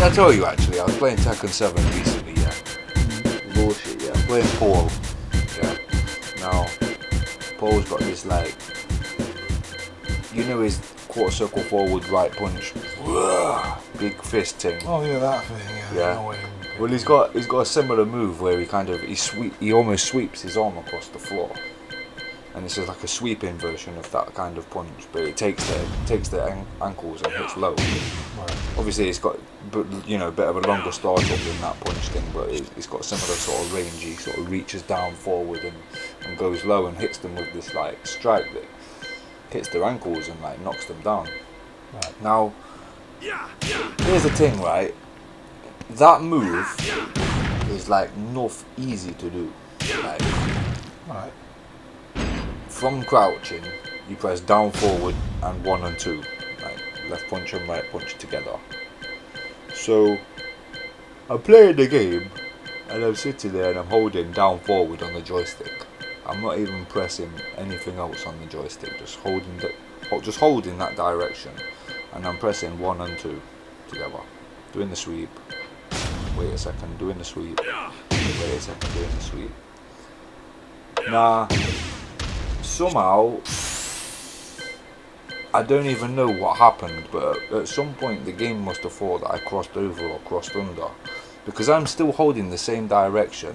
I tell you actually, I was playing Tekken 7 recently, yeah. Bullshit, yeah. I'm playing Paul, yeah. Now, Paul's got this like, you know his quarter circle forward right punch, big fist thing. Oh yeah, that thing. Yeah. No way. Well, he's got a similar move where he almost sweeps his arm across the floor, and it's just like a sweeping version of that kind of punch, but it takes the ankles and hits low. Right. Obviously, it's got a bit of a longer start up than that punch thing, but it's got a similar sort of range. He sort of reaches down forward and goes low and hits them with this like strike that hits their ankles and like knocks them down. Right. Now, here's the thing, right? That move is like not easy to do. Like, Right. from crouching, you press down, forward, and 1 and 2, like left punch and right punch together. So I'm playing the game, and I'm sitting there and I'm holding down, forward on the joystick. I'm not even pressing anything else on the joystick, just holding that direction, and I'm pressing 1 and 2 together, doing the sweep. Wait a second, doing the sweep. Wait a second, doing the sweep. Nah, somehow, I don't even know what happened, but at some point the game must have thought that I crossed over or crossed under, because I'm still holding the same direction,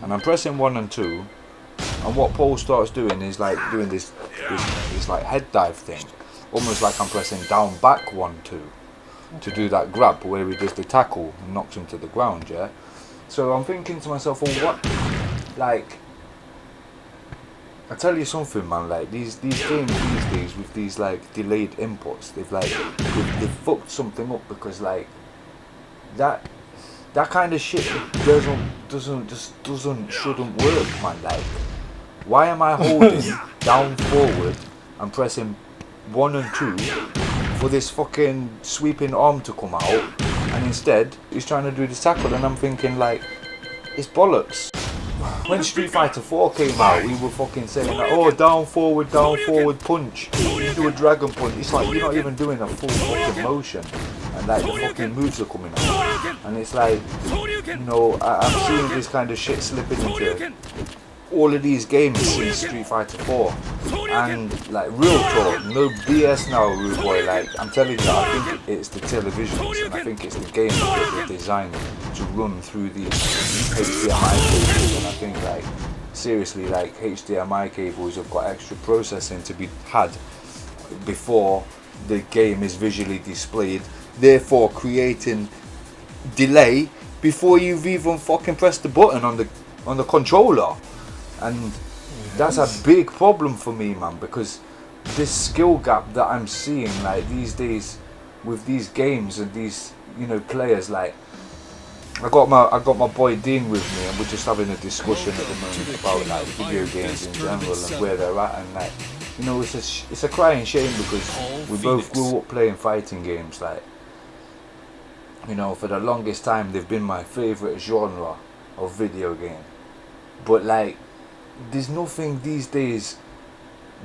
and I'm pressing 1 and 2, and what Paul starts doing is like doing this like head dive thing, almost like I'm pressing down, back 1, 2. To do that grab where he does the tackle and knocks him to the ground, yeah. So I'm thinking to myself, well, what, like, I tell you something, man. Like these games these days with these like delayed inputs, they've fucked something up, because like that kind of shit shouldn't work, man. Like, why am I holding down, forward and pressing 1 and 2 for this fucking sweeping arm to come out, and instead he's trying to do the tackle, and I'm thinking like, it's bollocks. When Street Fighter 4 came out, we were fucking saying like, oh, down, forward punch, you do a dragon punch. It's like, you're not even doing a full fucking motion, and like the fucking moves are coming out, and it's like, I'm seeing this kind of shit slipping into all of these games since Street Fighter 4, and like, real talk, no BS now, rude boy. Like, I'm telling you, I think it's the televisions, and I think it's the games that they're designed to run through the HDMI cables, and I think like, seriously, like HDMI cables have got extra processing to be had before the game is visually displayed, therefore creating delay before you've even fucking pressed the button on the controller. And that's a big problem for me, man, because this skill gap that I'm seeing like these days with these games and these players, like I got my boy Dean with me, and we're just having a discussion at the moment about like video games in general and where they're at, and like, it's a crying shame, because we both grew up playing fighting games. Like, for the longest time they've been my favourite genre of video game, but like, there's nothing these days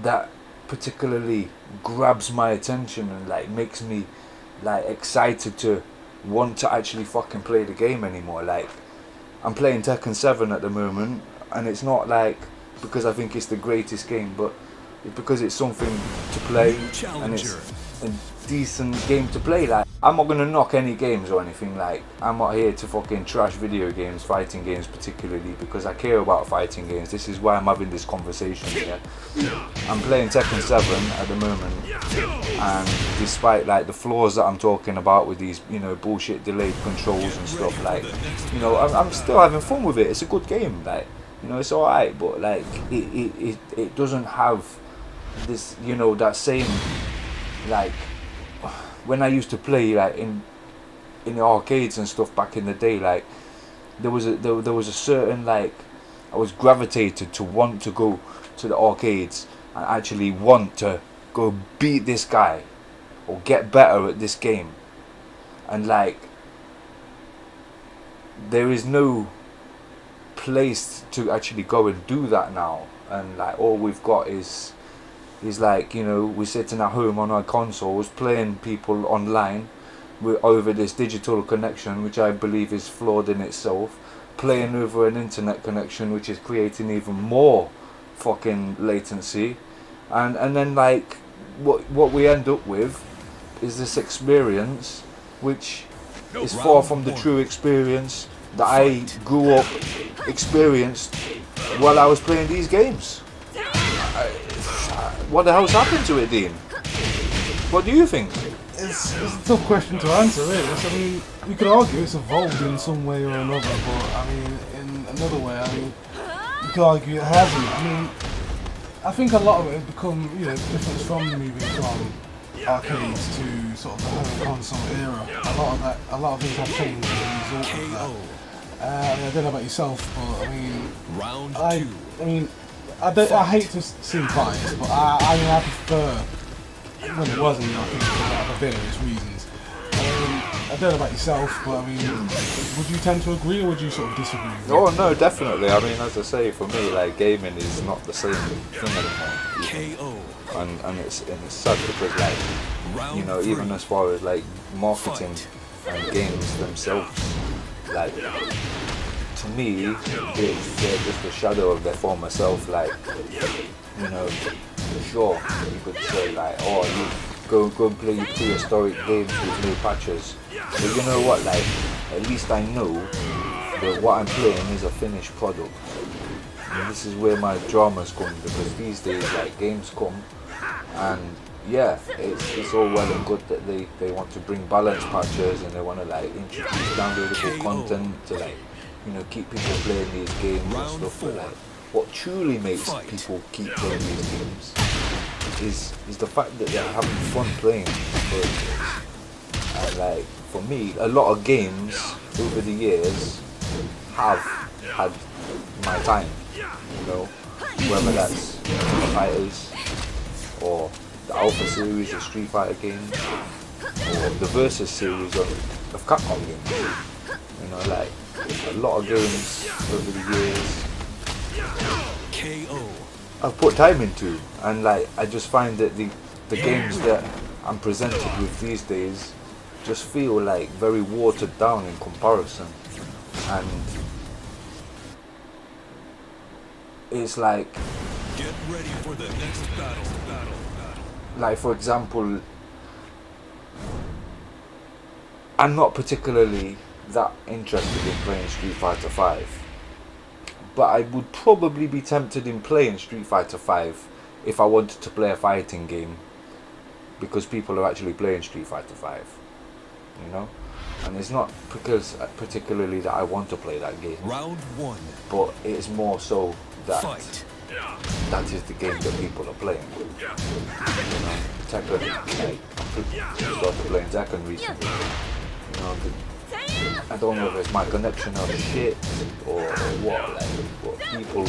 that particularly grabs my attention and like makes me like excited to want to actually fucking play the game anymore. Like, I'm playing Tekken 7 at the moment, and it's not like because I think it's the greatest game, but it's because it's something to play, and it's a decent game to play. Like, I'm not gonna knock any games or anything. Like, I'm not here to fucking trash video games, fighting games particularly, because I care about fighting games. This is why I'm having this conversation here. I'm playing Tekken 7 at the moment, and despite like the flaws that I'm talking about with these bullshit delayed controls and stuff, like, I'm still having fun with it. It's a good game. Like, it's alright, but like it doesn't have this that same, like, when I used to play like in the arcades and stuff back in the day, like there was a certain, like, I was gravitated to want to go to the arcades and actually want to go beat this guy or get better at this game, and like there is no place to actually go and do that now, and like all we've got is like, we're sitting at home on our consoles playing people online, over this digital connection, which I believe is flawed in itself, playing over an internet connection, which is creating even more fucking latency, and then like what we end up with is this experience which is far from the true experience that I grew up experienced while I was playing these games. What the hell's happened to it, Dean? What do you think? It's a tough question to answer, really. I mean, you could argue it's evolved in some way or another, but I mean, in another way, I mean, you could argue it hasn't. I mean, I think a lot of it has become, you know, difference from moving from arcades to sort of the home console era. A lot of things have changed as a result of that. I don't know about yourself, but I mean, I hate to seem biased, but I prefer when it was in the arcade for various reasons. I don't know about yourself, but I mean, would you tend to agree or would you sort of disagree? Oh no, definitely. I mean, as I say, for me, like gaming is not the same thing anymore. And it's sad because, like, you know, even as far as like marketing and games themselves, like, to me, they're just a shadow of their former self. Like, you know, sure, you could say like, oh, you go and play prehistoric games with new patches. But you know what, like, at least I know that what I'm playing is a finished product. And this is where my dramas come, because these days, like, games come and yeah, it's all well and good that they want to bring balance patches and they want to like introduce downloadable content to like, you know, keep people playing these games and stuff. But like, what truly makes people keep playing these games is the fact that they're having fun playing games. And like, for me, a lot of games over the years have had my time, you know, whether that's fighters or the Alpha series of Street Fighter games or the Versus series of Capcom games. You know, like, a lot of games over the years I've put time into, and like, I just find that the games that I'm presented with these days just feel like very watered down in comparison. And it's like, get ready for the next battle. Like, for example, I'm not particularly that interested in playing Street Fighter 5, but I would probably be tempted in playing Street Fighter 5 if I wanted to play a fighting game, because people are actually playing Street Fighter 5, you know? And it's not because particularly that I want to play that game. Round 1. But it's more so that Fight. that is the game that people are playing. You know, Tekken, like, I started playing Tekken recently. You know, I don't know if it's my connection or shit or what, like, but people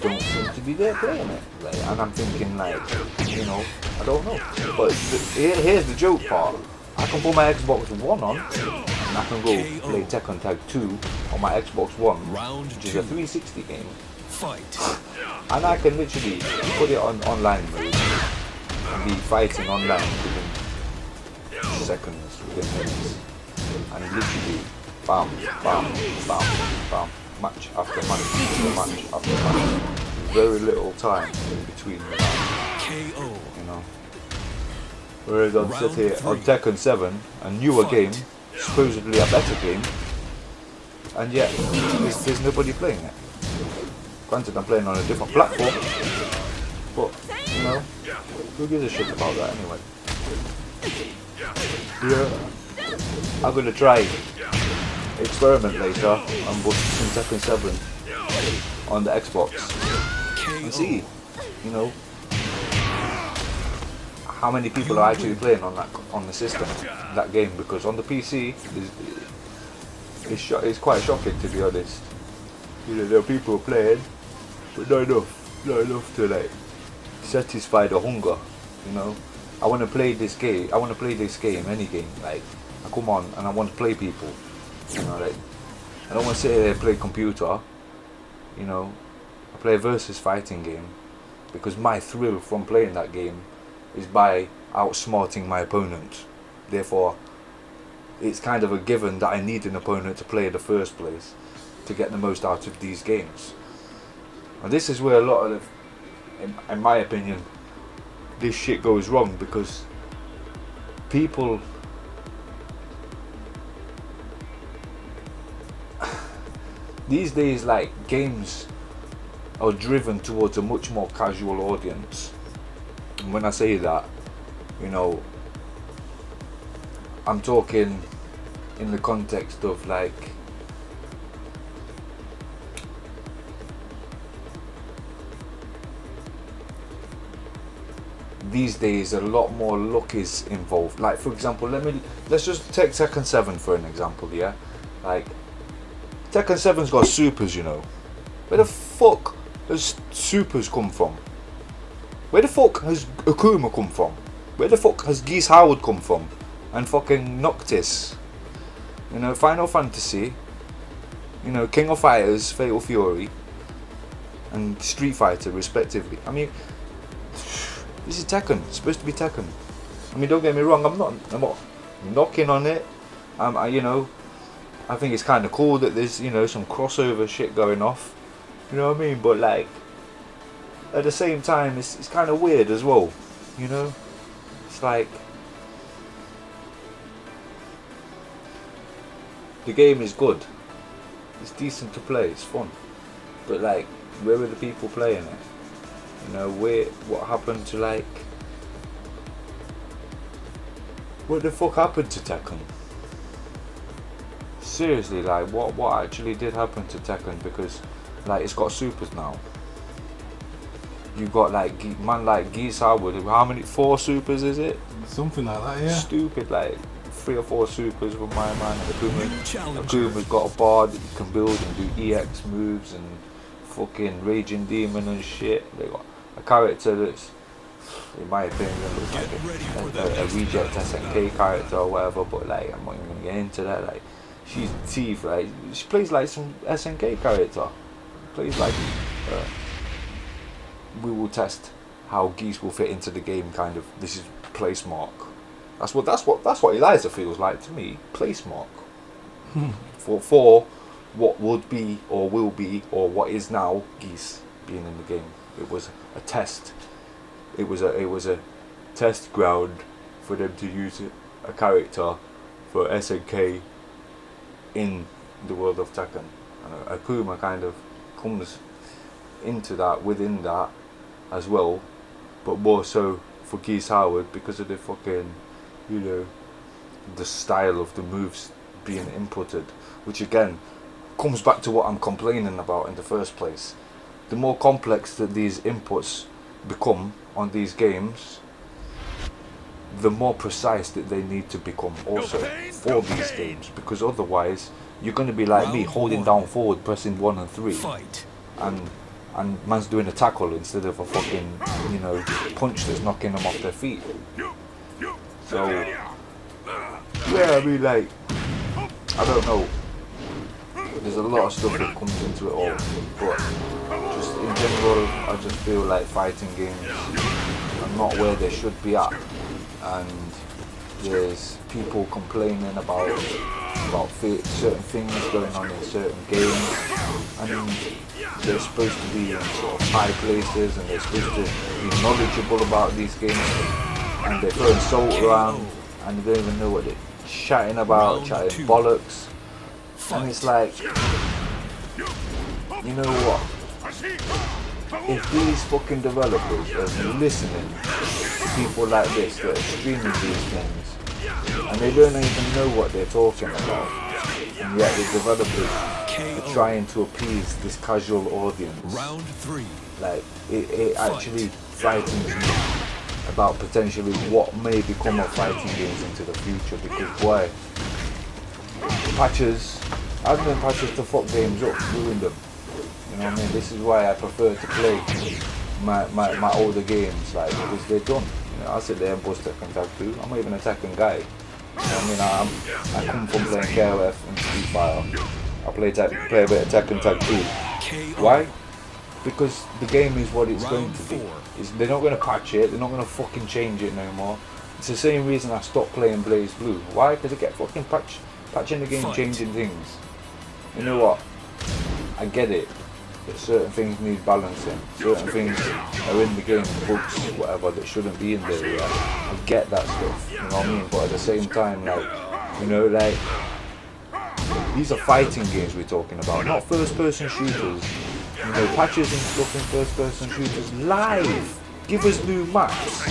don't seem to be there playing it. Like, and I'm thinking, like, you know, I don't know. But here's the joke part. I can put my Xbox One on and I can go play Tekken Tag 2 on my Xbox One, which is a 360 game. Fight. And I can literally put it on online mode and be fighting online within seconds, within minutes. And literally, bam, bam, bam, bam, match after match after match after match. Very little time in between the rounds, KO. you know. Whereas on Tekken 7, a newer game, supposedly a better game, and yet there's nobody playing it. Granted, I'm playing on a different platform, but, you know, who gives a shit about that anyway? Yeah, I'm gonna try experiment later and put some Tekken 7 on the Xbox and see, you know, how many people are actually playing on the system, that game, because on the PC it's quite shocking, to be honest. You know, there are people playing, but not enough to like satisfy the hunger. You know, I want to play this game. Any game. Like, I come on and I want to play people. You know, like, I don't want to sit there and play computer. You know, I play a versus fighting game because my thrill from playing that game is by outsmarting my opponent. Therefore, it's kind of a given that I need an opponent to play in the first place to get the most out of these games. And this is where a lot of, in my opinion, this shit goes wrong, because people these days, like, games are driven towards a much more casual audience. And when I say that, you know, I'm talking in the context of, like, these days a lot more luck is involved. Like, for example, let's just take Tekken 7 for an example, yeah? Like, Tekken 7's got supers, you know. Where the fuck has supers come from? Where the fuck has Akuma come from? Where the fuck has Geese Howard come from? And fucking Noctis? You know, Final Fantasy, you know, King of Fighters, Fatal Fury, and Street Fighter, respectively. I mean, this is Tekken. It's supposed to be Tekken. I mean, don't get me wrong. I'm not knocking on it. You know, I think it's kind of cool that there's, you know, some crossover shit going off. You know what I mean? But, like, at the same time, it's kind of weird as well. You know, it's like the game is good. It's decent to play. It's fun. But, like, where are the people playing it? You know, what happened to, like, what the fuck happened to Tekken? Seriously, like, what actually did happen to Tekken? Because, like, it's got supers now. You got, like, man like Geese Howard. How many? 4 supers is it? Something like that, yeah. Stupid, like 3 or 4 supers with my man. Akuma's got a bard that you can build and do EX moves and fucking Raging Demon and shit. They got a character that's, in my opinion, looks like a reject SNK character or whatever, but, like, I'm not even gonna get into that. Like, she's teeth, like, she plays like some SNK character. Plays like we will test how Geese will fit into the game, kind of. This is place mark. That's what Eliza feels like to me. Place mark. for what would be or will be or what is now Geese being in the game. It was a test. It was a test ground for them to use a character for SNK in the world of Tekken. And Akuma kind of comes into that, within that as well, but more so for Geese Howard because of the fucking, you know, the style of the moves being inputted, which again comes back to what I'm complaining about in the first place. The more complex that these inputs become on these games, the more precise that they need to become also for these games, because otherwise you're going to be like me, holding down forward, pressing 1 and 3, and man's doing a tackle instead of a fucking, you know, punch that's knocking them off their feet. So yeah, I mean, like, I don't know, there's a lot of stuff that comes into it all, but just in general, I just feel like fighting games are not where they should be at, and there's people complaining about certain things going on in certain games, and they're supposed to be in sort of high places and they're supposed to be knowledgeable about these games, and they're throwing salt around and they don't even know what they're chatting about, chatting bollocks. And it's like, you know what, if these fucking developers are listening to people like this that are streaming these things and they don't even know what they're talking about, and yet the developers are trying to appease this casual audience, Round 3. like, it actually frightens me about potentially what may become of fighting games into the future, because boy, having patches to fuck games up, ruin them. You know what I mean? This is why I prefer to play my older games, like, because they're done. You know, I sit there and bust Tekken Tag 2. I'm not even a Tekken guy. You know what I mean? I come from playing KOF and Street Fighter. I play a bit of Tekken Tag 2. Why? Because the game is what it's going to be. They're not going to patch it. They're not going to fucking change it no more. It's the same reason I stopped playing Blaze Blue. Why? Because I get fucking patching the game, changing things. You know what? I get it. That certain things need balancing. Certain things are in the game, bugs, whatever, that shouldn't be in there. Yeah? I get that stuff. You know what I mean? But at the same time, like, you know, like, these are fighting games we're talking about, not first-person shooters. You know, patches and stuff in first-person shooters live. Give us new maps.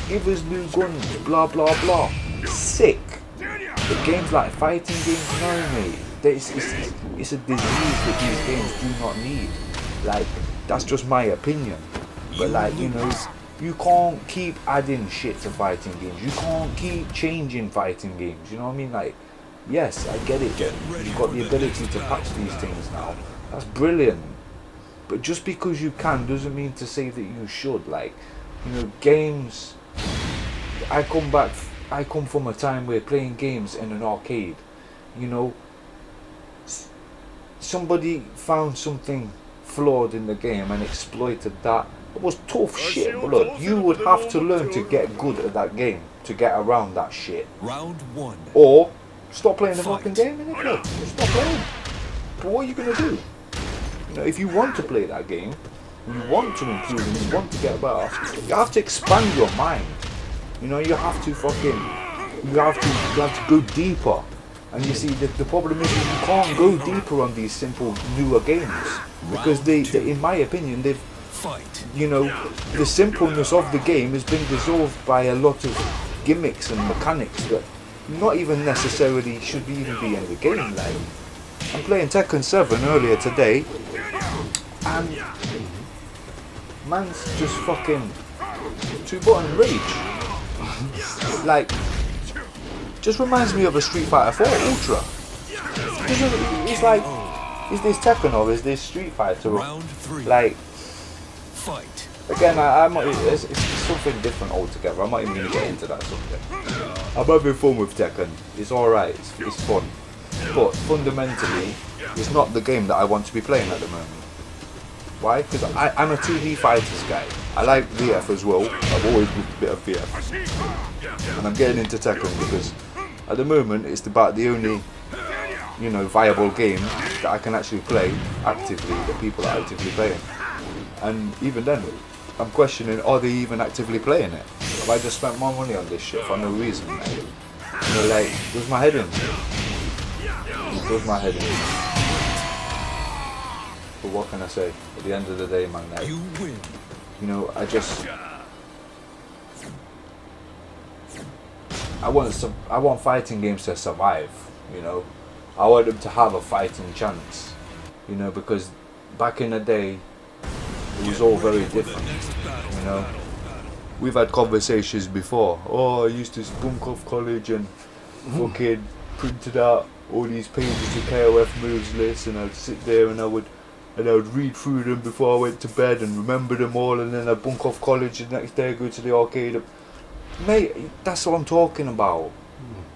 Give us new guns. Blah blah blah. Sick. But games like fighting games, no mate. It's a disease that these games do not need. Like, that's just my opinion. But like, you know, you can't keep adding shit to fighting games. You can't keep changing fighting games. You know what I mean? Like, yes, I get it. You've got the ability to patch these things now. That's brilliant. But just because you can doesn't mean to say that you should. Like, you know, games. I come from a time where playing games in an arcade, you know, somebody found something flawed in the game and exploited that. It was tough shit, but look, you would have to learn to get good at that game to get around that shit. Round 1. Or stop playing the fucking game, innit? Just stop playing. But what are you gonna do? You know, if you want to play that game, you want to improve and you want to get better, you have to expand your mind. You know, you have to go deeper. And you see, the problem is you can't go deeper on these simple newer games because they in my opinion, they've, you know, the simpleness of the game has been dissolved by a lot of gimmicks and mechanics that not even necessarily should even be in the game. Like, I'm playing Tekken 7 earlier today, and man's just fucking 2-button rage. Like, just reminds me of a Street Fighter 4 Ultra. It's like, is this Tekken or is this Street Fighter? Like, again, it's something different altogether. I'm not even going to get into that subject. I'm having fun with Tekken. It's alright, it's fun. But fundamentally, it's not the game that I want to be playing at the moment. Why? Because I'm a 2D fighters guy. I like VF as well. I've always loved a bit of VF. And I'm getting into Tekken because at the moment it's about the only, you know, viable game that I can actually play actively, that people are actively playing. And even then, I'm questioning, are they even actively playing it? Have I just spent more money on this shit for no reason? Like, you know, like, does my head in? It does my head in. But what can I say? At the end of the day, man, like, You win. you know, I want fighting games to survive, you know. I want them to have a fighting chance, you know, because back in the day, it was all very different, you know. We've had conversations before. Oh, I used to bunk off college and fucking printed out all these pages of KOF moves lists, and I'd sit there and I would read through them before I went to bed and remember them all, and then I'd bunk off college and the next day I'd go to the arcade. Mate, that's what I'm talking about.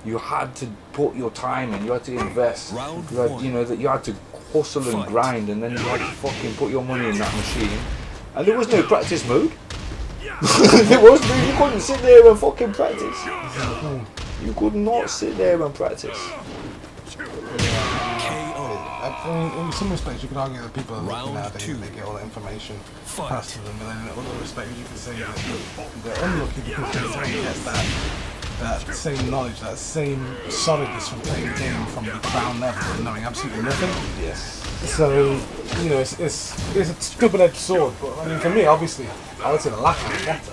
You had to put your time in, you had to invest. You know, that you had to hustle and grind, and then you had to fucking put your money in that machine. And there was no practice mode. There was no, you couldn't sit there and fucking practice. You could not sit there and practice. In some respects, you could argue that people are looking nowadays and they get all the information passed to them, and then in other respects, you could say that they're unlucky because they don't get that same knowledge, that same solidness from playing the game from the ground level and knowing absolutely nothing. Yes. So, you know, it's a double-edged sword, but I mean, for me, obviously, I would say the latter is better.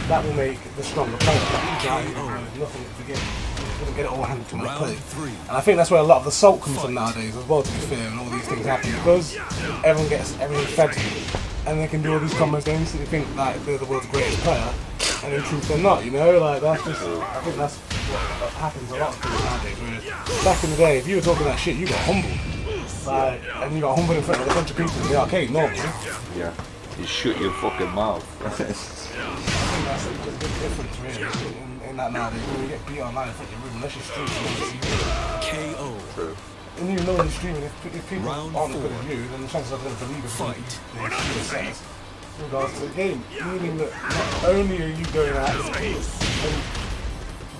That will make the stronger player, but you know, nothing at the beginning. Get it all handed to my plate. And I think that's where a lot of the salt comes from nowadays as well, to be fair, and all these things happen because everyone gets everything fed to them, and they can do all these combos. They instantly think like they're the world's greatest player, and in truth they're not, you know. Like, that's just, I think that's what happens a lot of people nowadays. Whereas back in the day, if you were talking that shit, you got humbled, like, and you got humbled in front of a bunch of people in the arcade normally. Yeah. You shut your fucking mouth. I think that's a big difference really in that nowadays. When you get beat online in front of your room, unless you're streaming, KO. True. and even though when you're streaming, if people Round aren't as good 4. as you, then the chances are they're going to believe Fight. the streamer says in regards to the game. Meaning that not only are you going out and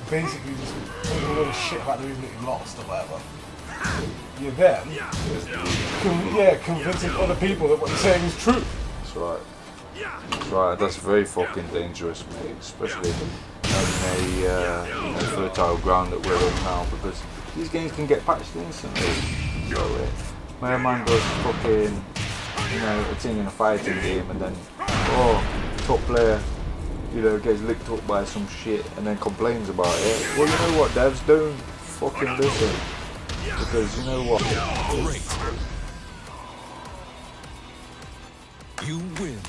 basically just talking a lot of shit about the reason that you lost or whatever, you're then convincing other people that what you're saying is true. That's right. That's right. That's very fucking dangerous, mate. Especially in a fertile ground that we're on now, because these games can get patched instantly. So my man goes fucking, a thing in a fighting game, and then top player, gets licked up by some shit, and then complains about it. Well, you know what, devs, don't fucking listen, because you know what. Great. You win.